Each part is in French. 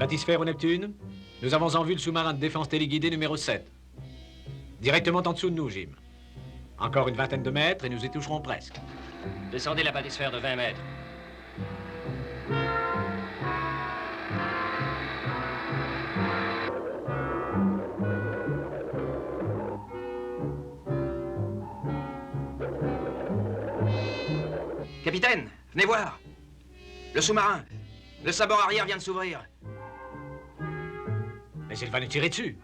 Bathysphère au Neptune, nous avons en vue le sous-marin de défense téléguidé numéro 7. Directement en dessous de nous, Jim. Encore une vingtaine de mètres et nous y toucherons presque. Descendez la bathysphère de 20 mètres. Capitaine, venez voir. Le sous-marin. Le sabord arrière vient de s'ouvrir. Mais il va nous tirer dessus.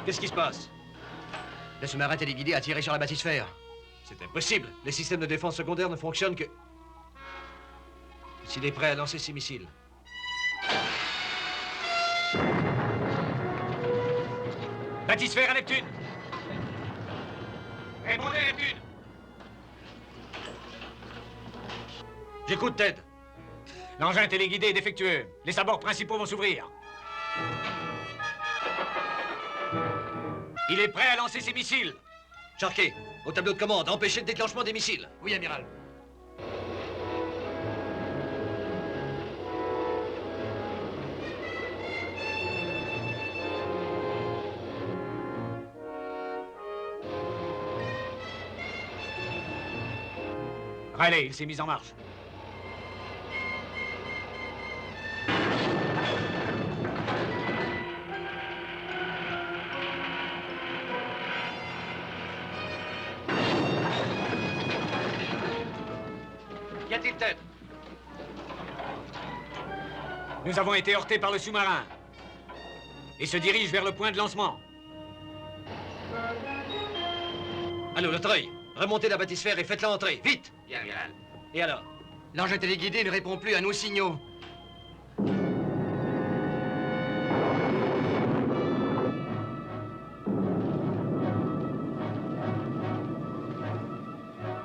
Qu'est-ce qui se passe? Le sous-marin téléguidé a tiré sur la bathysphère. C'est impossible. Les systèmes de défense secondaire ne fonctionnent que... s'il est prêt à lancer ses missiles. Bathysphère à Neptune. Répondez, Neptune. J'écoute, Ted. L'engin téléguidé est défectueux. Les sabords principaux vont s'ouvrir. Il est prêt à lancer ses missiles. Sharkey, au tableau de commande, empêchez le déclenchement des missiles. Oui, amiral. Riley, il s'est mis en marche. Qu'y a-t-il, Ted? Nous avons été heurtés par le sous-marin. Et se dirige vers le point de lancement. Allô, le treuil. Remontez la bathysphère et faites-la entrer. Vite! Bien, amiral. Et alors? L'engin téléguidé ne répond plus à nos signaux.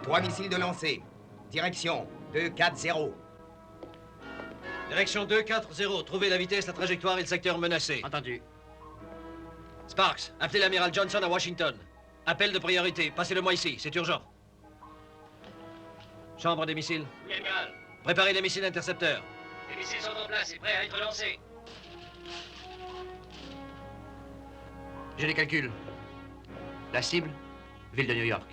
Trois missiles de lancer. Direction 2-4-0. Direction 2-4-0. Trouvez la vitesse, la trajectoire et le secteur menacé. Entendu. Sparks, appelez l'amiral Johnson à Washington. Appel de priorité. Passez-le-moi ici. C'est urgent. Chambre des missiles. Oui, amiral. Préparez les missiles intercepteurs. Les missiles sont en place et prêts à être lancés. J'ai les calculs. La cible, ville de New York.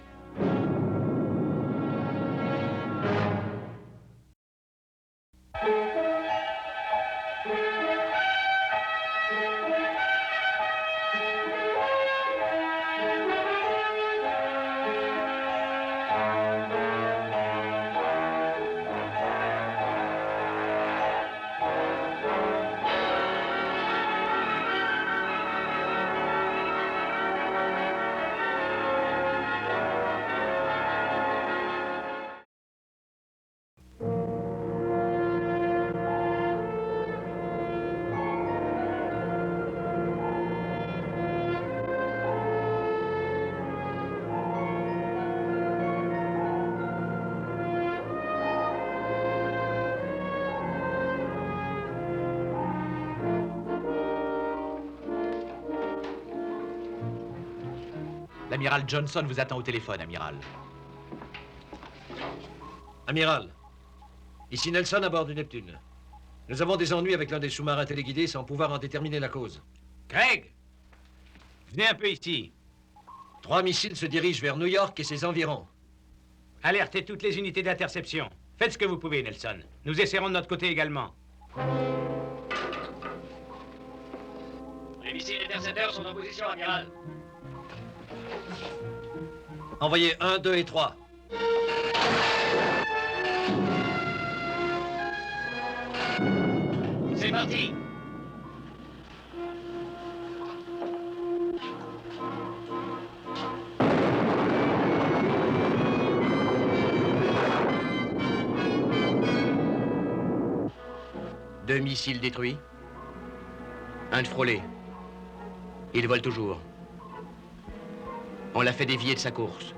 L'amiral Johnson vous attend au téléphone, amiral. Amiral, ici Nelson à bord du Neptune. Nous avons des ennuis avec l'un des sous-marins téléguidés sans pouvoir en déterminer la cause. Craig, venez un peu ici. 3 missiles se dirigent vers New York et ses environs. Alertez toutes les unités d'interception. Faites ce que vous pouvez, Nelson. Nous essaierons de notre côté également. Les missiles intercepteurs sont en position, amiral. Envoyez 1, 2 et 3. C'est parti. Deux missiles détruits. Un de frôlé. Il vole toujours. On l'a fait dévier de sa course.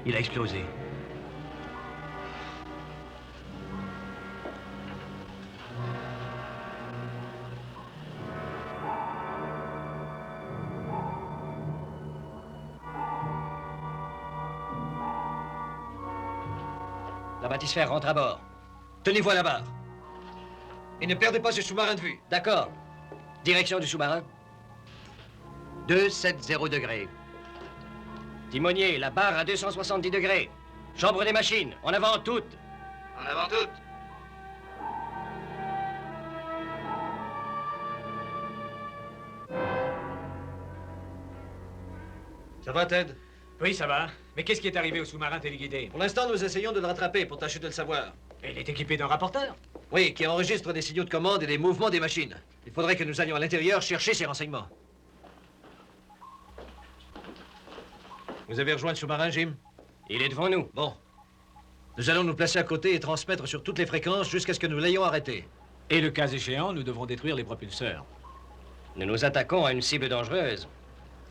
Il a explosé. La bâtisphère rentre à bord. Tenez-vous à la barre. Et ne perdez pas ce sous-marin de vue. D'accord. Direction du sous-marin. 270 degrés. Timonier, la barre à 270 degrés. Chambre des machines, en avant toutes. En avant toutes. Ça va, Ted? Oui, ça va. Mais qu'est-ce qui est arrivé au sous-marin téléguidé? Pour l'instant, nous essayons de le rattraper pour tâcher de le savoir. Et il est équipé d'un rapporteur. Oui, qui enregistre des signaux de commande et des mouvements des machines. Il faudrait que nous allions à l'intérieur chercher ces renseignements. Vous avez rejoint le sous-marin, Jim? Il est devant nous. Bon. Nous allons nous placer à côté et transmettre sur toutes les fréquences jusqu'à ce que nous l'ayons arrêté. Et le cas échéant, nous devons détruire les propulseurs. Nous nous attaquons à une cible dangereuse.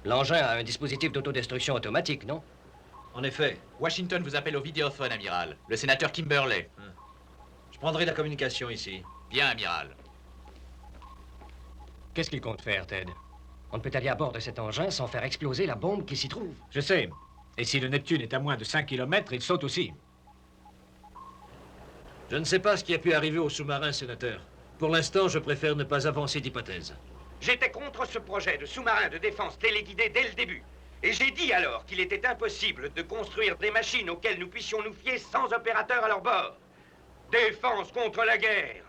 L'engin a un dispositif d'autodestruction automatique, non? En effet. Washington vous appelle au vidéophone, amiral. Le sénateur Kimberley. Je prendrai la communication ici. Bien, amiral. Qu'est-ce qu'il compte faire, Ted? On ne peut aller à bord de cet engin sans faire exploser la bombe qui s'y trouve. Je sais. Et si le Neptune est à moins de 5 km, il saute aussi. Je ne sais pas ce qui a pu arriver au sous-marin, sénateur. Pour l'instant, je préfère ne pas avancer d'hypothèse. J'étais contre ce projet de sous-marin de défense téléguidé dès le début. Et j'ai dit alors qu'il était impossible de construire des machines auxquelles nous puissions nous fier sans opérateur à leur bord. Défense contre la guerre.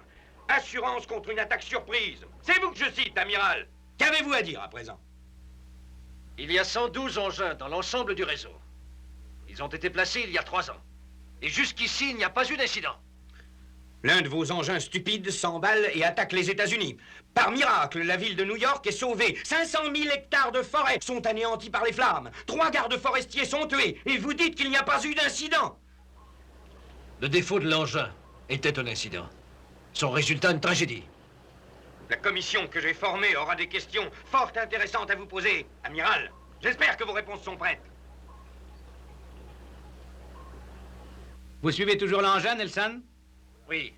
Assurance contre une attaque surprise. C'est vous que je cite, amiral. Qu'avez-vous à dire à présent? Il y a 112 engins dans l'ensemble du réseau. Ils ont été placés il y a 3 ans. Et jusqu'ici, il n'y a pas eu d'incident. L'un de vos engins stupides s'emballe et attaque les États-Unis. Par miracle, la ville de New York est sauvée. 500 000 hectares de forêt sont anéantis par les flammes. 3 gardes forestiers sont tués. Et vous dites qu'il n'y a pas eu d'incident. Le défaut de l'engin était un incident. Son résultat, une tragédie. La commission que j'ai formée aura des questions fort intéressantes à vous poser, amiral. J'espère que vos réponses sont prêtes. Vous suivez toujours l'engin, Nelson? Oui.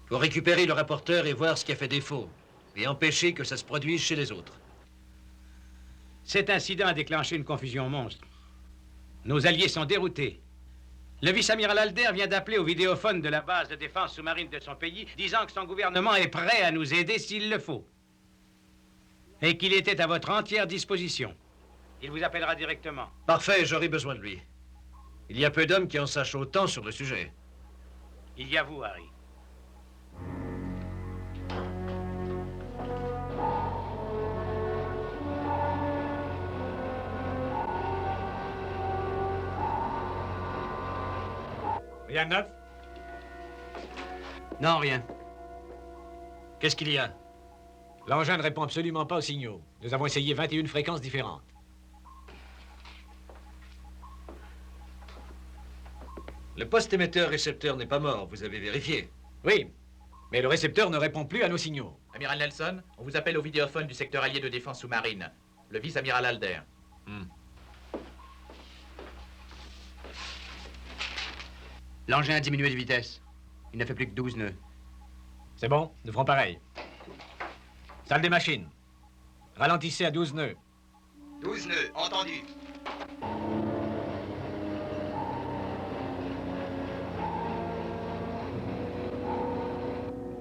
Faut récupérer le rapporteur et voir ce qui a fait défaut. Et empêcher que ça se produise chez les autres. Cet incident a déclenché une confusion monstre. Nos alliés sont déroutés. Le vice-amiral Alder vient d'appeler au vidéophone de la base de défense sous-marine de son pays, disant que son gouvernement est prêt à nous aider s'il le faut. Et qu'il était à votre entière disposition. Il vous appellera directement. Parfait, j'aurai besoin de lui. Il y a peu d'hommes qui en sachent autant sur le sujet. Il y a vous, Harry. Rien de neuf? Non, rien. Qu'est-ce qu'il y a? L'engin ne répond absolument pas aux signaux. Nous avons essayé 21 fréquences différentes. Le poste émetteur-récepteur n'est pas mort, vous avez vérifié. Oui, mais le récepteur ne répond plus à nos signaux. Amiral Nelson, on vous appelle au vidéophone du secteur allié de défense sous-marine. Le vice-amiral Alder. L'engin a diminué de vitesse. Il ne fait plus que 12 nœuds. C'est bon, nous ferons pareil. Salle des machines. Ralentissez à 12 nœuds. 12 nœuds, entendu.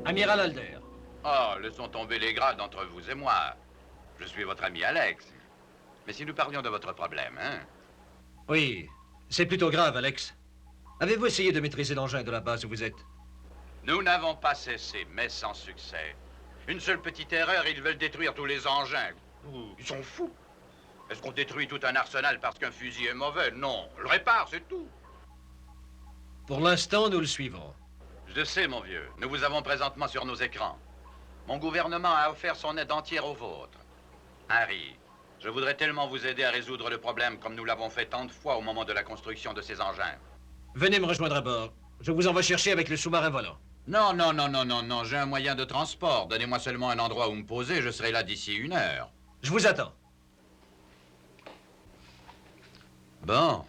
Amiral Alder. Oh, laissons tomber les grades entre vous et moi. Je suis votre ami Alex. Mais si nous parlions de votre problème, hein? Oui, c'est plutôt grave, Alex. Avez-vous essayé de maîtriser l'engin de la base où vous êtes? Nous n'avons pas cessé, mais sans succès. Une seule petite erreur, ils veulent détruire tous les engins. Ils sont fous. Est-ce qu'on détruit tout un arsenal parce qu'un fusil est mauvais? Non, on le répare, c'est tout. Pour l'instant, nous le suivons. Je sais, mon vieux. Nous vous avons présentement sur nos écrans. Mon gouvernement a offert son aide entière au vôtre. Harry, je voudrais tellement vous aider à résoudre le problème comme nous l'avons fait tant de fois au moment de la construction de ces engins. Venez me rejoindre à bord. Je vous envoie chercher avec le sous-marin volant. Non, non, non, non, non, non, j'ai un moyen de transport. Donnez-moi seulement un endroit où me poser, je serai là d'ici 1 heure. Je vous attends. Bon,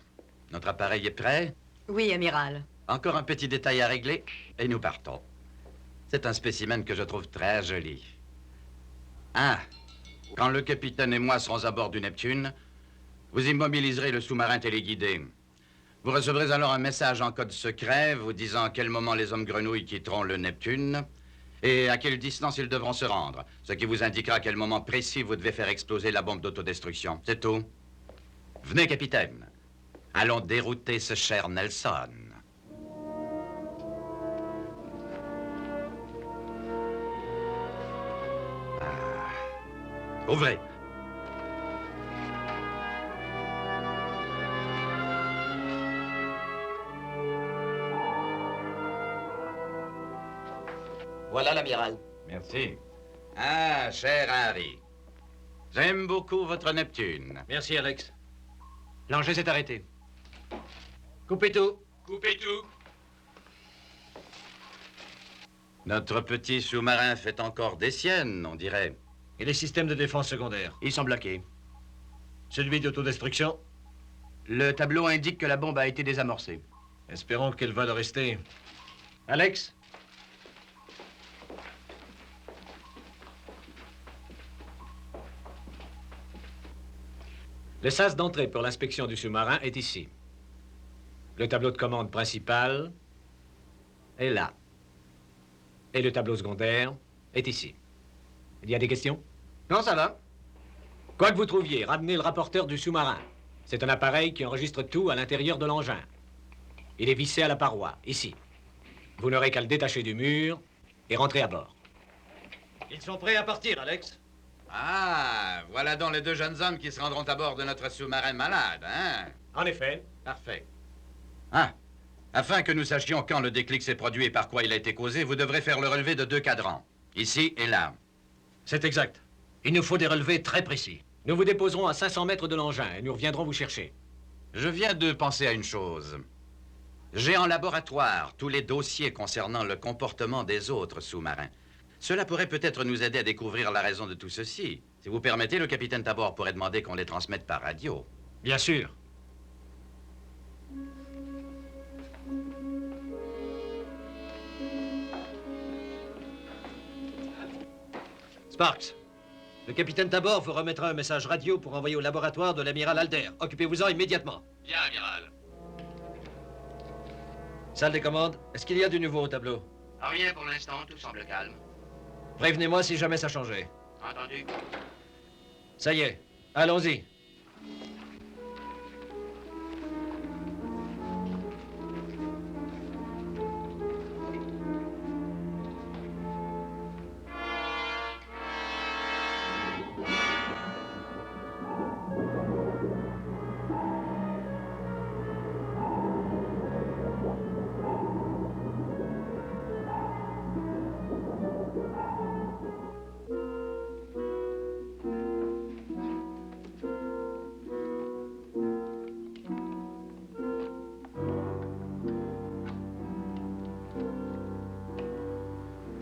notre appareil est prêt. Oui, amiral. Encore un petit détail à régler, et nous partons. C'est un spécimen que je trouve très joli. Ah, quand le capitaine et moi serons à bord du Neptune, vous immobiliserez le sous-marin téléguidé. Vous recevrez alors un message en code secret vous disant à quel moment les hommes grenouilles quitteront le Neptune et à quelle distance ils devront se rendre, ce qui vous indiquera à quel moment précis vous devez faire exploser la bombe d'autodestruction. C'est tout. Venez, capitaine. Allons dérouter ce cher Nelson. Ouvrez. Voilà l'amiral. Merci. Ah, cher Harry. J'aime beaucoup votre Neptune. Merci, Alex. L'engin s'est arrêté. Coupez tout. Coupez tout. Notre petit sous-marin fait encore des siennes, on dirait. Et les systèmes de défense secondaire? Ils sont bloqués. Celui d'autodestruction? Le tableau indique que la bombe a été désamorcée. Espérons qu'elle va le rester. Alex? Le sas d'entrée pour l'inspection du sous-marin est ici. Le tableau de commande principal est là. Et le tableau secondaire est ici. Il y a des questions? Non, ça va. Quoi que vous trouviez, ramenez le rapporteur du sous-marin. C'est un appareil qui enregistre tout à l'intérieur de l'engin. Il est vissé à la paroi, ici. Vous n'aurez qu'à le détacher du mur et rentrer à bord. Ils sont prêts à partir, Alex. Ah, voilà donc les deux jeunes hommes qui se rendront à bord de notre sous-marin malade, hein? En effet. Parfait. Ah, afin que nous sachions quand le déclic s'est produit et par quoi il a été causé, vous devrez faire le relevé de 2 cadrans. Ici et là. C'est exact. Il nous faut des relevés très précis. Nous vous déposerons à 500 mètres de l'engin et nous reviendrons vous chercher. Je viens de penser à une chose. J'ai en laboratoire tous les dossiers concernant le comportement des autres sous-marins. Cela pourrait peut-être nous aider à découvrir la raison de tout ceci. Si vous permettez, le capitaine Tabor pourrait demander qu'on les transmette par radio. Bien sûr. Sparks, le capitaine Tabor vous remettra un message radio pour envoyer au laboratoire de l'amiral Alder. Occupez-vous-en immédiatement. Bien, amiral. Salle des commandes, est-ce qu'il y a du nouveau au tableau? Rien pour l'instant, tout semble calme. Prévenez-moi si jamais ça changeait. Entendu. Ça y est, allons-y.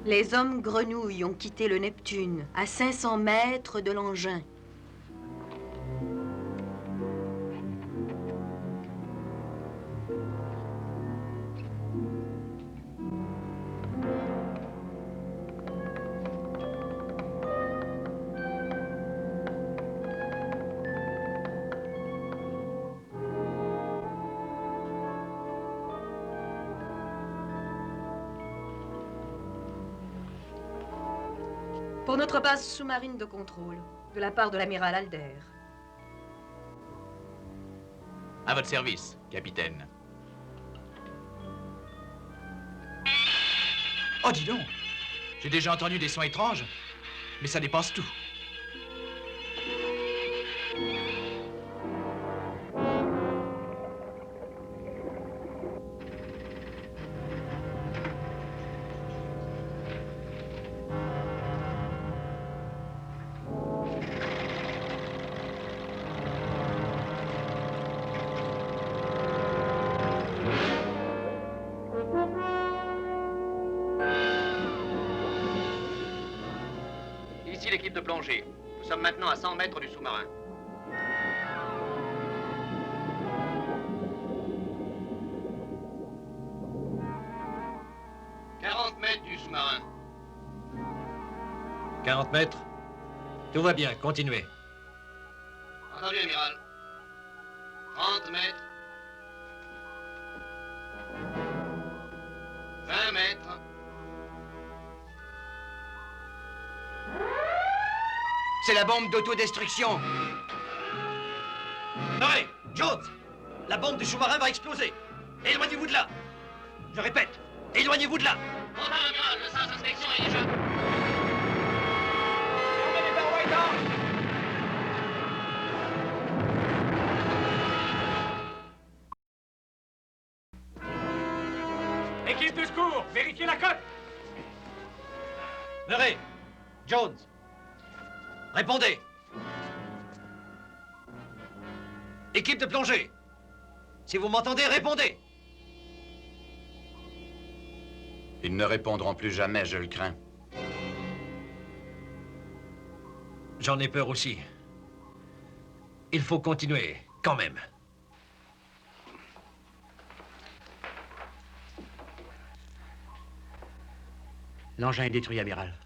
Les hommes grenouilles ont quitté le Neptune, à 500 mètres de l'engin. Pour notre base sous-marine de contrôle, de la part de l'amiral Alder. À votre service, capitaine. Oh, dis donc! J'ai déjà entendu des sons étranges, mais ça dépasse tout. Ici l'équipe de plongée. Nous sommes maintenant à 100 mètres du sous-marin. « 40 mètres du sous-marin. 40 mètres. Tout va bien, continuez. Entendu, amiral. 30 mètres. chronomètre. C'est la bombe d'autodestruction. Murray, Jones, la bombe du sous-marin va exploser. Éloignez-vous de là. Je répète, éloignez-vous de là. Bonjour, amiral, le sens d'inspection est déjà... Équipe de secours, vérifiez la cote. Murray, Jones, répondez. Équipe de plongée. Si vous m'entendez, répondez. Ils ne répondront plus jamais, je le crains. J'en ai peur aussi. Il faut continuer, quand même. L'engin est détruit, amiral.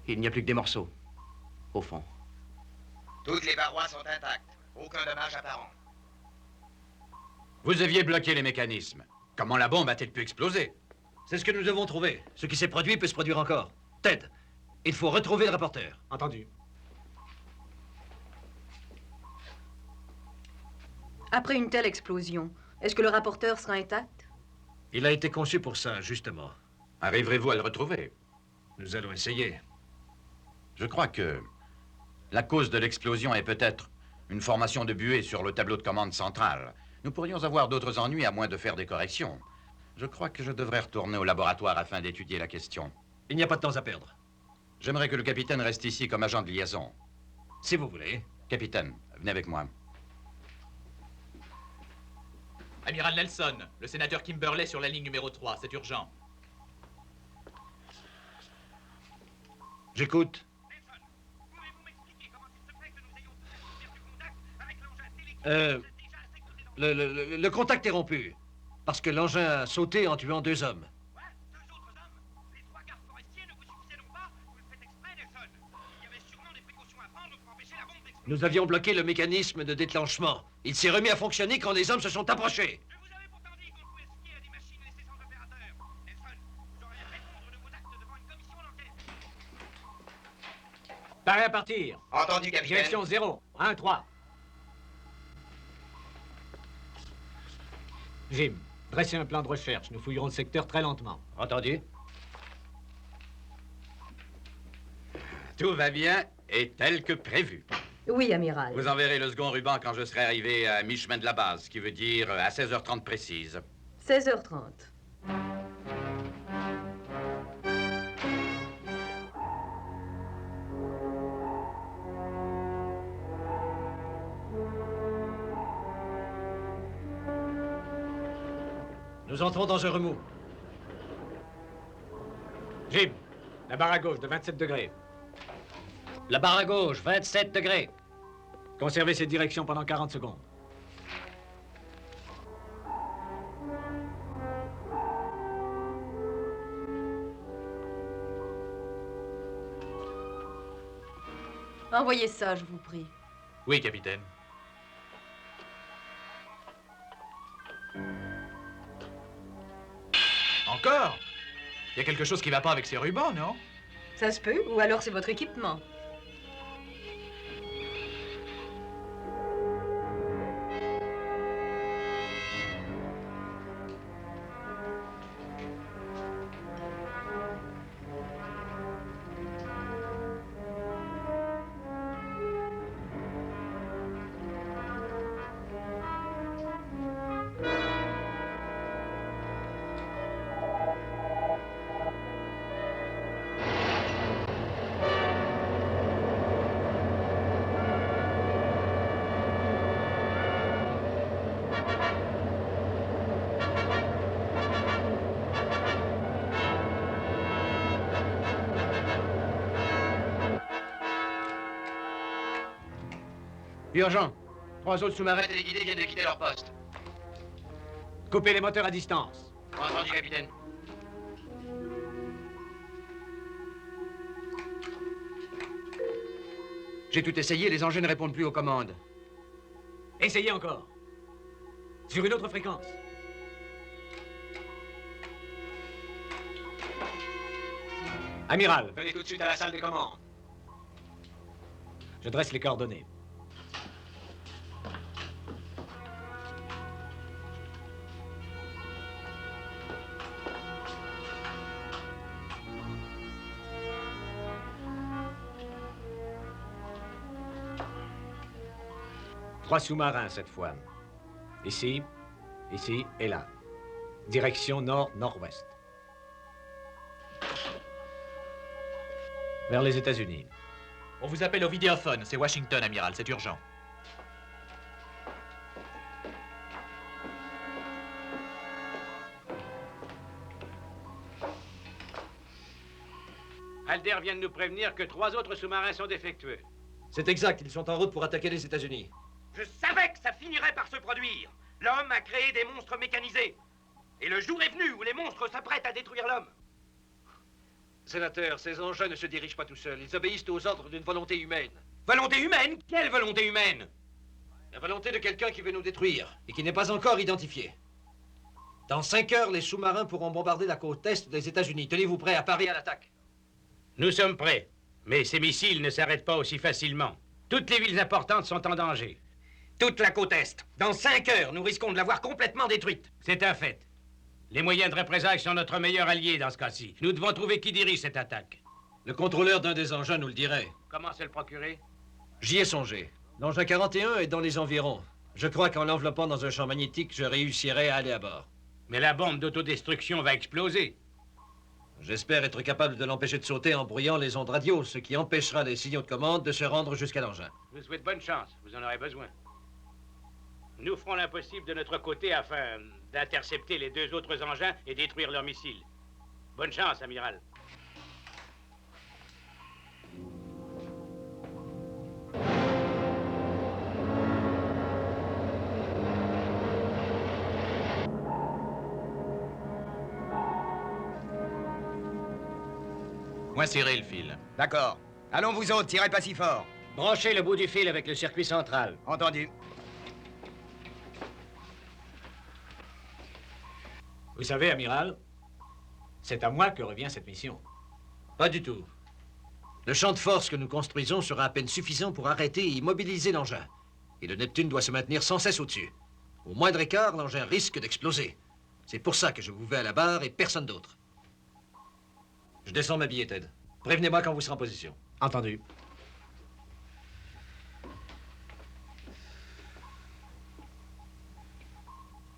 Il n'y a plus que des morceaux, au fond. Toutes les parois sont intactes. Aucun dommage apparent. Vous aviez bloqué les mécanismes. Comment la bombe a-t-elle pu exploser? C'est ce que nous devons trouver. Ce qui s'est produit peut se produire encore. Ted, il faut retrouver le rapporteur. Entendu. Après une telle explosion, est-ce que le rapporteur sera intact? Il a été conçu pour ça, justement. Arriverez-vous à le retrouver? Nous allons essayer. Je crois que la cause de l'explosion est peut-être une formation de buée sur le tableau de commande central. Nous pourrions avoir d'autres ennuis à moins de faire des corrections. Je crois que je devrais retourner au laboratoire afin d'étudier la question. Il n'y a pas de temps à perdre. J'aimerais que le capitaine reste ici comme agent de liaison. Si vous voulez. Capitaine, venez avec moi. Amiral Nelson, le sénateur Kimberley sur la ligne numéro 3, c'est urgent. J'écoute. Le contact est rompu. Parce que l'engin a sauté en tuant 2 hommes. Nous avions bloqué le mécanisme de déclenchement. Il s'est remis à fonctionner quand les hommes se sont approchés. Je vous avais pourtant dit qu'on pouvait se fier à des machines laissées sans opérateur. Nelson, vous aurez à répondre de vos actes devant une commission d'enquête. Paré à partir. Entendu, capitaine. Direction 0, 1, 3. Jim, dressez un plan de recherche. Nous fouillerons le secteur très lentement. Entendu. Tout va bien et tel que prévu. Oui, amiral. Vous enverrez le second ruban quand je serai arrivé à mi-chemin de la base, ce qui veut dire à 16h30 précise. 16h30. Nous entrons dans un remous. Jim, la barre à gauche de 27 degrés. La barre à gauche, 27 degrés. Conservez cette direction pendant 40 secondes. Envoyez ça, je vous prie. Oui, capitaine. Encore? Il y a quelque chose qui va pas avec ces rubans, non? Ça se peut, ou alors c'est votre équipement. Urgent. 3 autres sous-marins. Les téléguidés viennent de quitter leur poste. Coupez les moteurs à distance. Entendu, capitaine. J'ai tout essayé, les engins ne répondent plus aux commandes. Essayez encore. Sur une autre fréquence. Amiral, venez tout de suite à la salle des commandes. Je dresse les coordonnées. Trois sous-marins cette fois. Ici, ici et là. Direction nord-nord-ouest. Vers les États-Unis. On vous appelle au vidéophone. C'est Washington, amiral. C'est urgent. Alder vient de nous prévenir que 3 autres sous-marins sont défectueux. C'est exact, ils sont en route pour attaquer les États-Unis. Je savais que ça finirait par se produire. L'homme a créé des monstres mécanisés. Et le jour est venu où les monstres s'apprêtent à détruire l'homme. Sénateur, ces engins ne se dirigent pas tout seuls. Ils obéissent aux ordres d'une volonté humaine. Volonté humaine? Quelle volonté humaine? La volonté de quelqu'un qui veut nous détruire et qui n'est pas encore identifié. Dans 5 heures, les sous-marins pourront bombarder la côte est des États-Unis. Tenez-vous prêts à parer à l'attaque. Nous sommes prêts. Mais ces missiles ne s'arrêtent pas aussi facilement. Toutes les villes importantes sont en danger. Toute la côte est. Dans 5 heures, nous risquons de la voir complètement détruite. C'est un fait. Les moyens de représailles sont notre meilleur allié dans ce cas-ci. Nous devons trouver qui dirige cette attaque. Le contrôleur d'un des engins nous le dirait. Comment se le procurer? J'y ai songé. L'engin 41 est dans les environs. Je crois qu'en l'enveloppant dans un champ magnétique, je réussirai à aller à bord. Mais la bombe d'autodestruction va exploser. J'espère être capable de l'empêcher de sauter en brouillant les ondes radio, ce qui empêchera les signaux de commande de se rendre jusqu'à l'engin. Je vous souhaite bonne chance. Vous en aurez besoin. Nous ferons l'impossible de notre côté afin d'intercepter les 2 autres engins et détruire leurs missiles. Bonne chance, amiral. Moins serré le fil. D'accord. Allons vous autres, tirez pas si fort. Branchez le bout du fil avec le circuit central. Entendu. Vous savez, amiral, c'est à moi que revient cette mission. Pas du tout. Le champ de force que nous construisons sera à peine suffisant pour arrêter et immobiliser l'engin. Et le Neptune doit se maintenir sans cesse au-dessus. Au moindre écart, l'engin risque d'exploser. C'est pour ça que je vous veux à la barre et personne d'autre. Je descends m'habiller, Ted. Prévenez-moi quand vous serez en position. Entendu.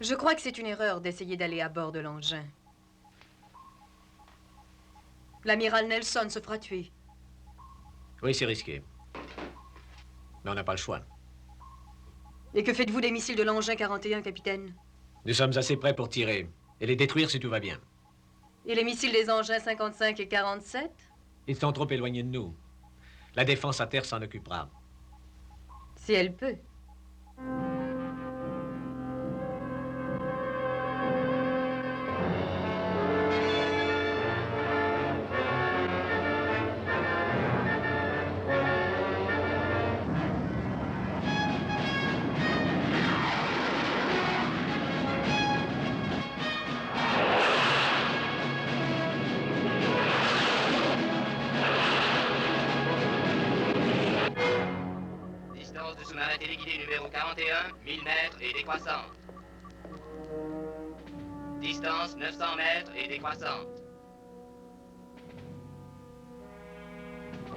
Je crois que c'est une erreur d'essayer d'aller à bord de l'engin. L'amiral Nelson se fera tuer. Oui, c'est risqué. Mais on n'a pas le choix. Et que faites-vous des missiles de l'engin 41, capitaine? Nous sommes assez prêts pour tirer et les détruire si tout va bien. Et les missiles des engins 55 et 47? Ils sont trop éloignés de nous. La défense à terre s'en occupera. Si elle peut. Distance du sous-marin téléguidé numéro 41, 1000 mètres et décroissante. Distance 900 mètres et décroissante.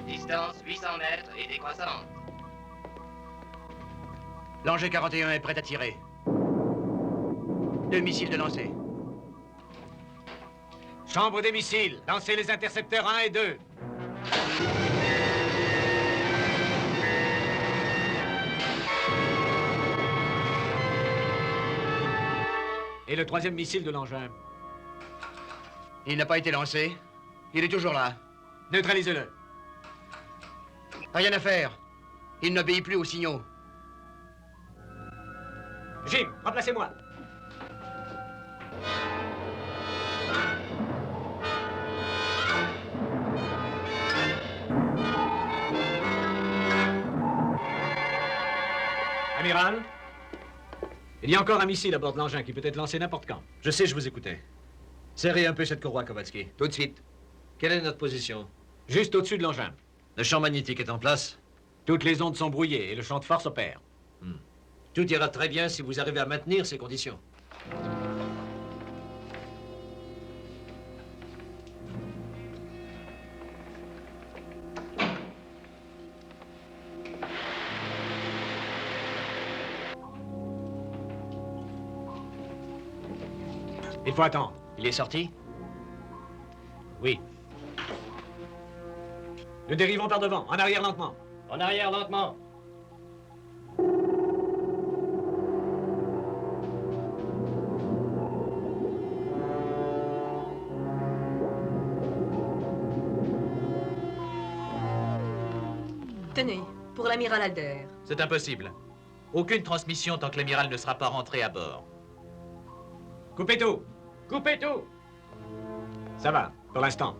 Distance 800 mètres et décroissante. L'engin 41 est prêt à tirer. 2 missiles de lancer. Chambre des missiles, lancez les intercepteurs 1 et 2. Et le 3e missile de l'engin. Il n'a pas été lancé. Il est toujours là. Neutralisez-le. Rien à faire. Il n'obéit plus aux signaux. Jim, remplacez-moi. Amiral, il y a encore un missile à bord de l'engin qui peut être lancé n'importe quand. Je sais, je vous écoutais. Serrez un peu cette courroie, Kowalski. Tout de suite. Quelle est notre position? Juste au-dessus de l'engin. Le champ magnétique est en place. Toutes les ondes sont brouillées et le champ de force opère. Tout ira très bien si vous arrivez à maintenir ces conditions. Il faut attendre. Il est sorti? Oui. Nous dérivons par devant, en arrière lentement. En arrière, lentement. Tenez, pour l'amiral Alder. C'est impossible. Aucune transmission tant que l'amiral ne sera pas rentré à bord. Coupez tout. Coupez tout. Ça va, pour l'instant.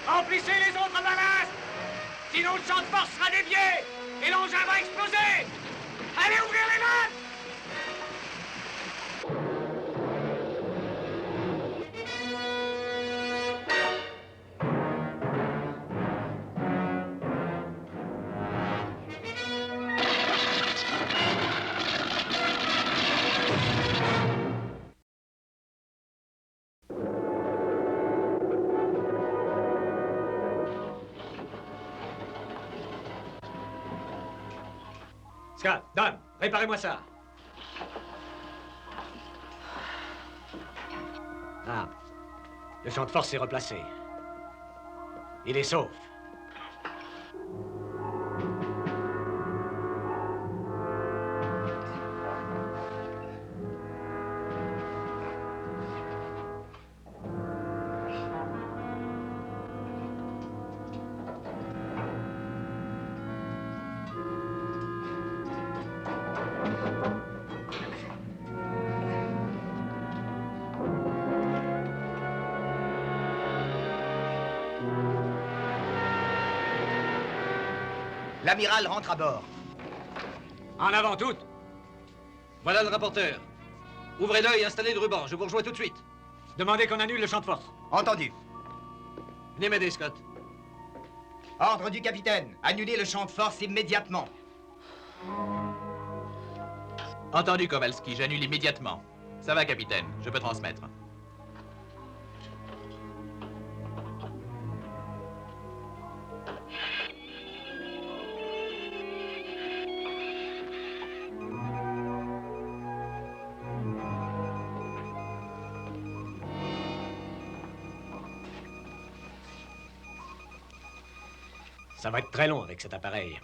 Remplissez les autres ballasts! Sinon le champ de force sera dévié et l'engin va exploser! Allez ouvrir les vannes! Scott, Don, réparez-moi ça. Ah, le champ de force est replacé. Il est sauf. L'amiral rentre à bord. En avant toutes. Voilà le rapporteur. Ouvrez-le et installez le ruban. Je vous rejoins tout de suite. Demandez qu'on annule le champ de force. Entendu. Venez m'aider, Scott. Ordre du capitaine. Annulez le champ de force immédiatement. Entendu, Kowalski, j'annule immédiatement. Ça va, capitaine, je peux transmettre. Ça va être très long avec cet appareil.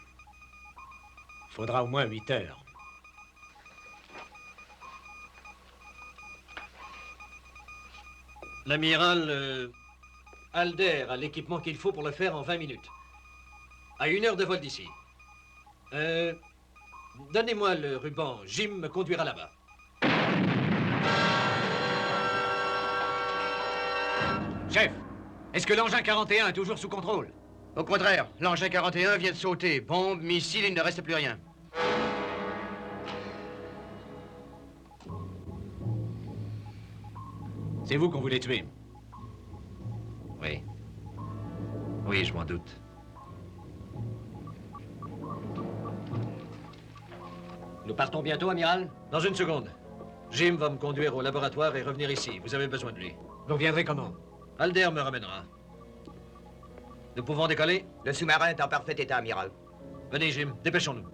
Faudra au moins 8 heures. L'amiral Alder a l'équipement qu'il faut pour le faire en 20 minutes. À 1 heure de vol d'ici. Donnez-moi le ruban. Jim me conduira là-bas. Chef, est-ce que l'engin 41 est toujours sous contrôle? Au contraire, l'engin 41 vient de sauter. Bombe, missile, il ne reste plus rien. C'est vous qu'on voulait tuer. Oui. Oui, je m'en doute. Nous partons bientôt, amiral? Dans une seconde. Jim va me conduire au laboratoire et revenir ici. Vous avez besoin de lui. Vous viendrez comment? Alder me ramènera. Nous pouvons décoller? Le sous-marin est en parfait état, amiral. Venez, Jim, dépêchons-nous.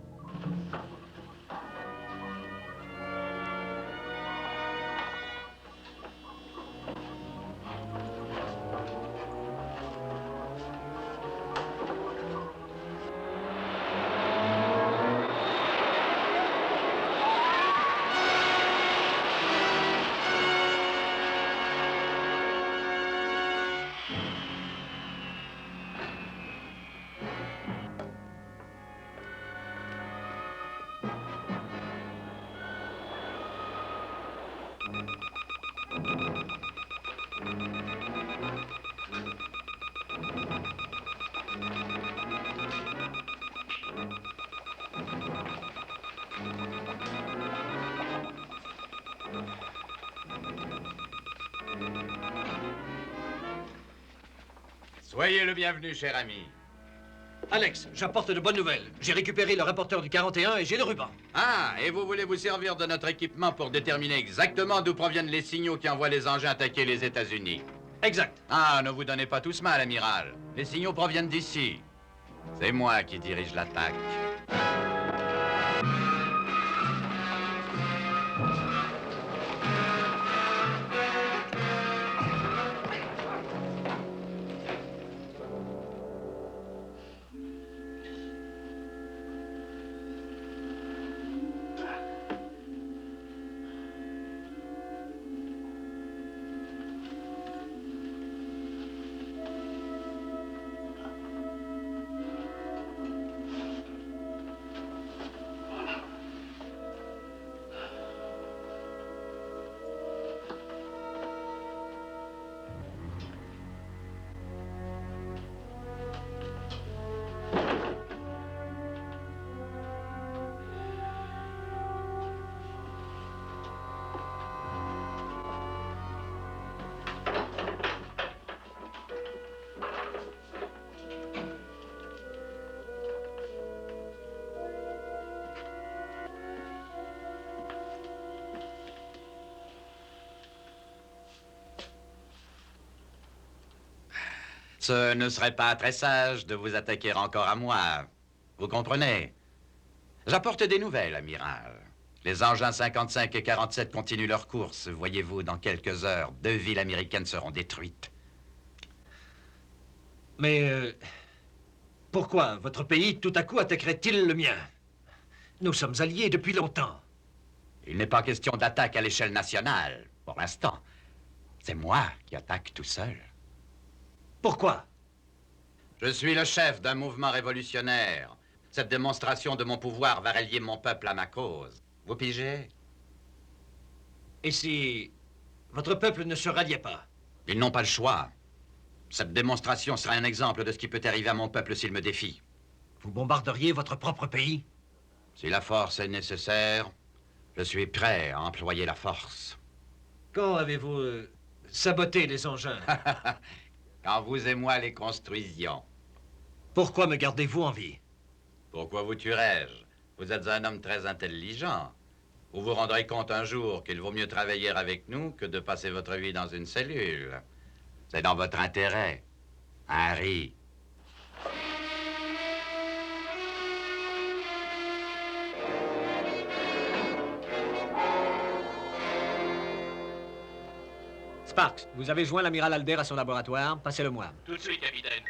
Soyez le bienvenu, cher ami. Alex, j'apporte de bonnes nouvelles. J'ai récupéré le rapporteur du 41 et j'ai le ruban. Ah, et vous voulez vous servir de notre équipement pour déterminer exactement d'où proviennent les signaux qui envoient les engins attaquer les États-Unis. Exact. Ah, ne vous donnez pas tous mal, amiral. Les signaux proviennent d'ici. C'est moi qui dirige l'attaque. Ce ne serait pas très sage de vous attaquer encore à moi. Vous comprenez? J'apporte des nouvelles, amiral. Les engins 55 et 47 continuent leur course. Voyez-vous, dans quelques heures, 2 villes américaines seront détruites. Mais pourquoi votre pays, tout à coup, attaquerait-il le mien? Nous sommes alliés depuis longtemps. Il n'est pas question d'attaque à l'échelle nationale, pour l'instant. C'est moi qui attaque tout seul. Pourquoi? Je suis le chef d'un mouvement révolutionnaire. Cette démonstration de mon pouvoir va rallier mon peuple à ma cause. Vous pigez? Et si votre peuple ne se ralliait pas? Ils n'ont pas le choix. Cette démonstration sera un exemple de ce qui peut arriver à mon peuple s'il me défie. Vous bombarderiez votre propre pays? Si la force est nécessaire, je suis prêt à employer la force. Quand avez-vous saboté les engins? Quand vous et moi les construisions. Pourquoi me gardez-vous en vie? Pourquoi vous tuerais-je? Vous êtes un homme très intelligent. Vous vous rendrez compte un jour qu'il vaut mieux travailler avec nous que de passer votre vie dans une cellule. C'est dans votre intérêt, Harry. Sparks, vous avez joint l'amiral Alder à son laboratoire. Passez-le-moi. Tout de suite, capitaine.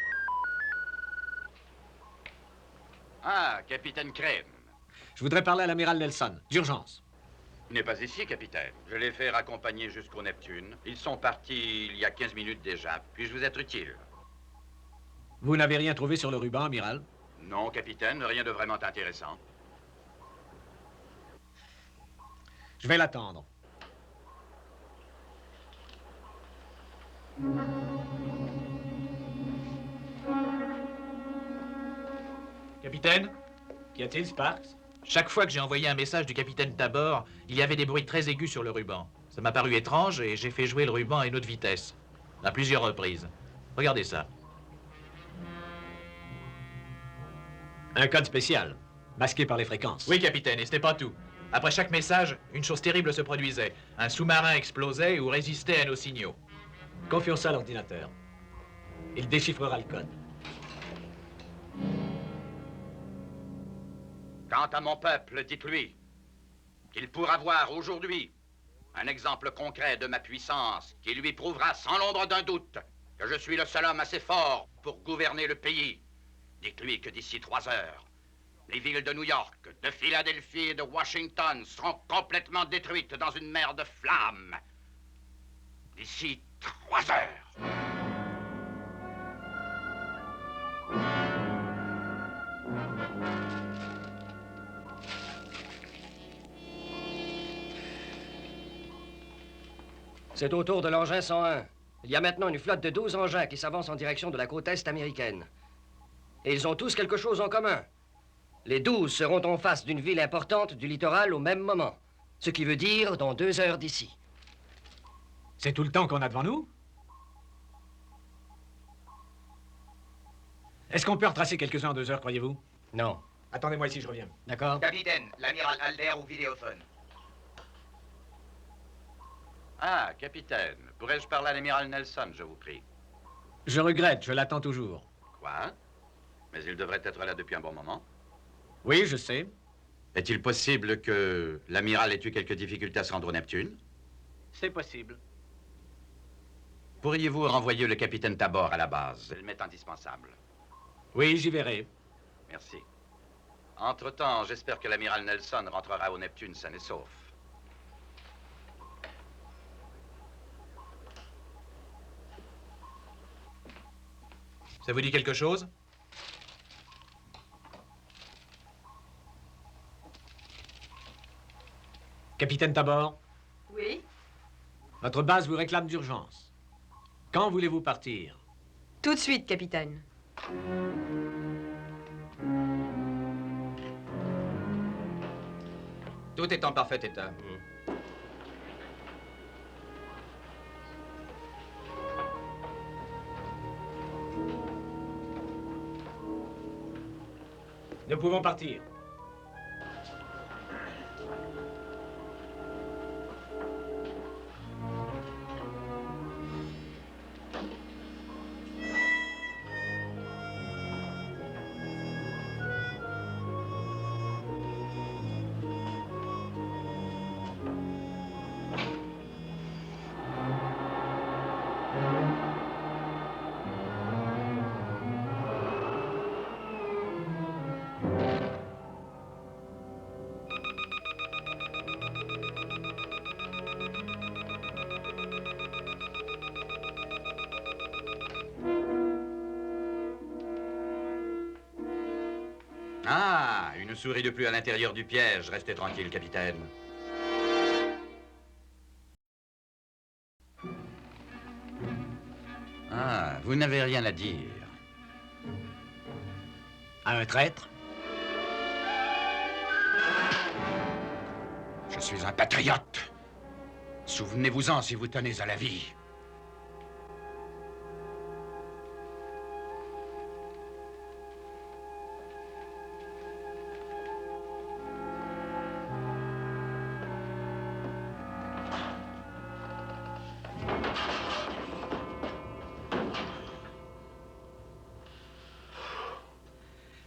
Ah, capitaine Crème. Je voudrais parler à l'amiral Nelson. D'urgence. Il n'est pas ici, capitaine. Je l'ai fait raccompagner jusqu'au Neptune. Ils sont partis il y a 15 minutes déjà. Puis-je vous être utile? Vous n'avez rien trouvé sur le ruban, amiral? Non, capitaine, rien de vraiment intéressant. Je vais l'attendre. Capitaine, Qu'y a-t-il, Sparks? chaque fois que j'ai envoyé un message du capitaine Tabor, il y avait des bruits très aigus sur le ruban. Ça m'a paru étrange et j'ai fait jouer le ruban à une autre vitesse. À plusieurs reprises. Regardez ça. Un code spécial, masqué par les fréquences. Oui, capitaine, et ce n'est pas tout. Après chaque message, une chose terrible se produisait. Un sous-marin explosait ou résistait à nos signaux. Confions ça à l'ordinateur. Il déchiffrera le code. Quant à mon peuple, dites-lui qu'il pourra voir aujourd'hui un exemple concret de ma puissance qui lui prouvera sans l'ombre d'un doute que je suis le seul homme assez fort pour gouverner le pays. Dites-lui que d'ici 3 heures, les villes de New York, de Philadelphie et de Washington seront complètement détruites dans une mer de flammes. D'ici 3 heures. C'est au tour de l'engin 101. Il y a maintenant une flotte de 12 engins qui s'avance en direction de la côte est américaine. Et ils ont tous quelque chose en commun. Les 12 seront en face d'une ville importante du littoral au même moment. Ce qui veut dire dans 2 heures d'ici. C'est tout le temps qu'on a devant nous? Est-ce qu'on peut retracer quelques-uns en 2 heures, croyez-vous? Non. Attendez-moi ici, je reviens. D'accord? Capitaine, l'amiral Alder au vidéophone. Ah, capitaine, pourrais-je parler à l'amiral Nelson, je vous prie? Je regrette, je l'attends toujours. Quoi? Mais il devrait être là depuis un bon moment. Oui, je sais. Est-il possible que l'amiral ait eu quelques difficultés à se rendre au Neptune? C'est possible. Pourriez-vous renvoyer le capitaine Tabor à la base? Il m'est indispensable. Oui, j'y verrai. Merci. Entre-temps, j'espère que l'amiral Nelson rentrera au Neptune sain et sauf. Ça vous dit quelque chose? Capitaine Tabor, Oui? notre base vous réclame d'urgence. Quand voulez-vous partir? Tout de suite, capitaine. Tout est en parfait état. Nous pouvons partir. Ah, une souris de plus à l'intérieur du piège. Restez tranquille, capitaine. Ah, vous n'avez rien à dire. À un traître? Je suis un patriote. Souvenez-vous-en si vous tenez à la vie.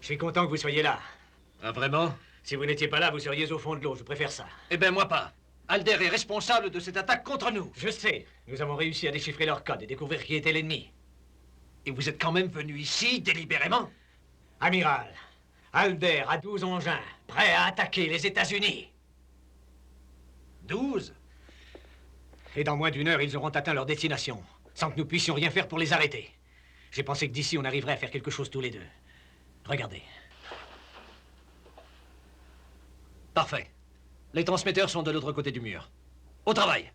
Je suis content que vous soyez là. Ah, vraiment? Si vous n'étiez pas là, vous seriez au fond de l'eau. Je préfère ça. Eh ben, moi pas. Alder est responsable de cette attaque contre nous. Je sais. Nous avons réussi à déchiffrer leur code et découvrir qui était l'ennemi. Et vous êtes quand même venu ici, délibérément? Amiral, Alder a 12 engins, prêts à attaquer les États-Unis. 12. Et dans moins d'une heure, ils auront atteint leur destination, sans que nous puissions rien faire pour les arrêter. J'ai pensé que d'ici, on arriverait à faire quelque chose tous les deux. Regardez. Parfait. Les transmetteurs sont de l'autre côté du mur. Au travail.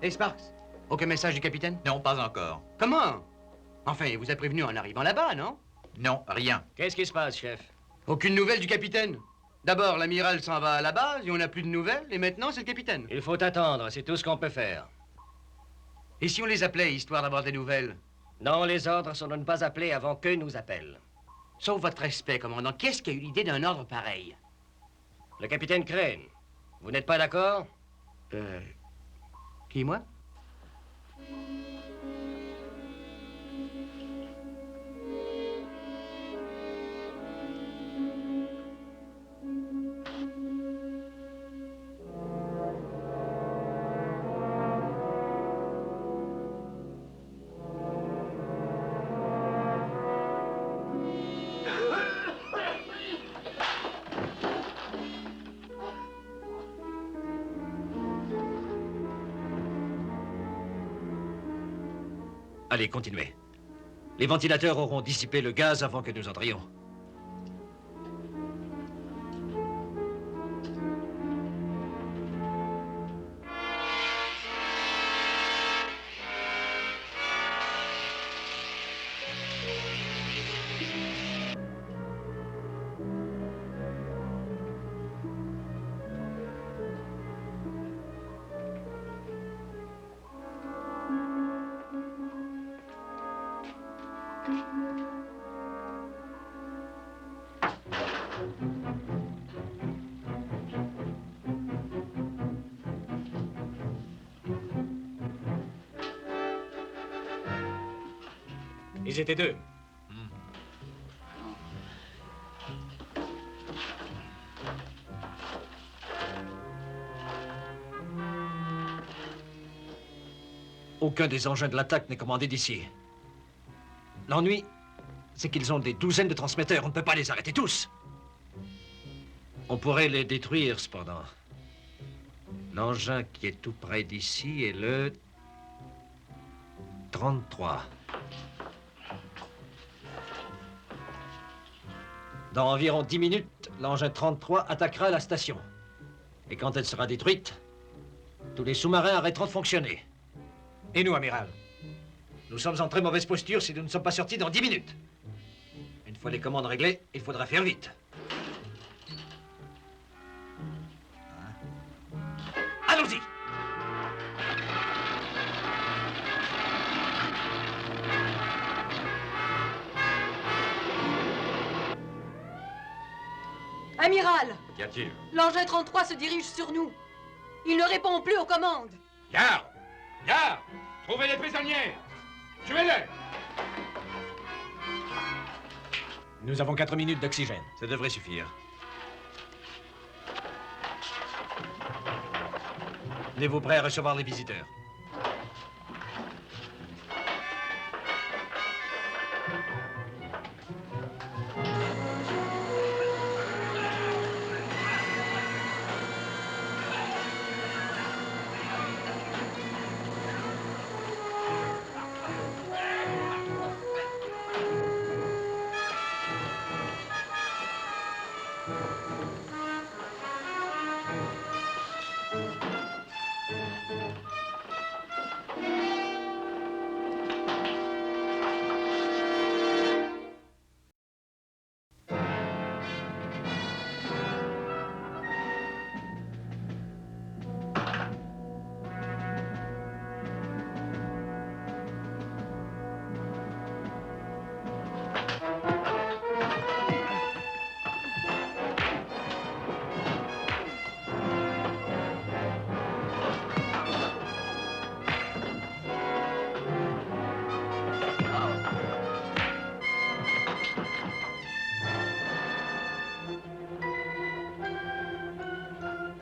Hey Sparks, aucun message du capitaine? Non, pas encore. Comment? Enfin, il vous a prévenu en arrivant là-bas, non? Non, rien. Qu'est-ce qui se passe, chef? Aucune nouvelle du capitaine. D'abord, l'amiral s'en va à la base et on n'a plus de nouvelles, et maintenant, c'est le capitaine. Il faut attendre, c'est tout ce qu'on peut faire. Et si on les appelait, histoire d'avoir des nouvelles? Non, les ordres sont de ne pas appeler avant qu'eux nous appellent. Sauf votre respect, commandant, qu'est-ce qui a eu l'idée d'un ordre pareil? Le capitaine Crane, vous n'êtes pas d'accord? Qui, moi? Allez, continuez. Les ventilateurs auront dissipé le gaz avant que nous entrions. Ils étaient deux. Aucun des engins de l'attaque n'est commandé d'ici. L'ennui, c'est qu'ils ont des douzaines de transmetteurs. On ne peut pas les arrêter tous. On pourrait les détruire, cependant. L'engin qui est tout près d'ici est le 33. Dans environ 10 minutes, l'engin 33 attaquera la station. Et quand elle sera détruite, tous les sous-marins arrêteront de fonctionner. Et nous, amiral? Nous sommes en très mauvaise posture si nous ne sommes pas sortis dans 10 minutes. Une fois les commandes réglées, il faudra faire vite. Allons-y! Amiral, Qu'y a-t-il? l'engin 33 se dirige sur nous. Il ne répond plus aux commandes. Garde! Garde! Trouvez les prisonniers! Tuez-les! Nous avons 4 minutes d'oxygène. Ça devrait suffire. Tenez-vous prêts à recevoir les visiteurs.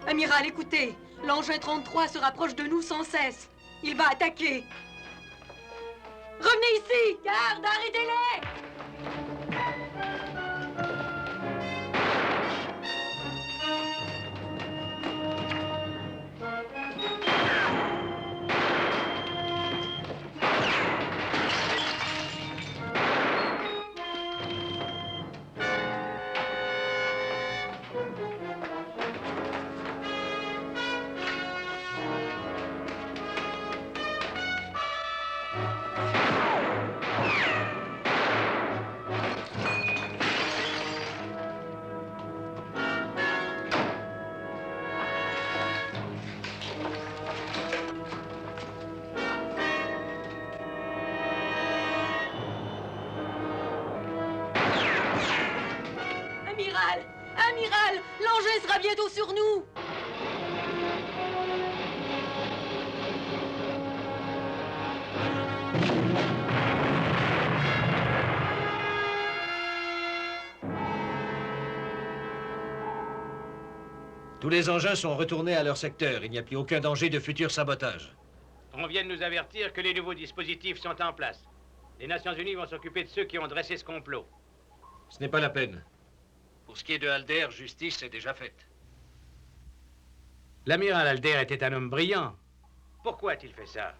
Amiral, écoutez. L'engin 33 se rapproche de nous sans cesse. Il va attaquer. Revenez ici! Garde, arrêtez-les! Amiral! Amiral! L'engin sera bientôt sur nous! Tous les engins sont retournés à leur secteur. Il n'y a plus aucun danger de futur sabotage. On vient de nous avertir que les nouveaux dispositifs sont en place. Les Nations Unies vont s'occuper de ceux qui ont dressé ce complot. Ce n'est pas la peine. Pour ce qui est de Alder, justice est déjà faite. L'amiral Alder était un homme brillant. Pourquoi a-t-il fait ça?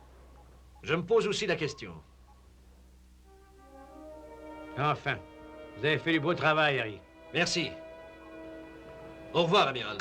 Je me pose aussi la question. Enfin, vous avez fait du beau travail, Harry. Merci. Au revoir, amiral.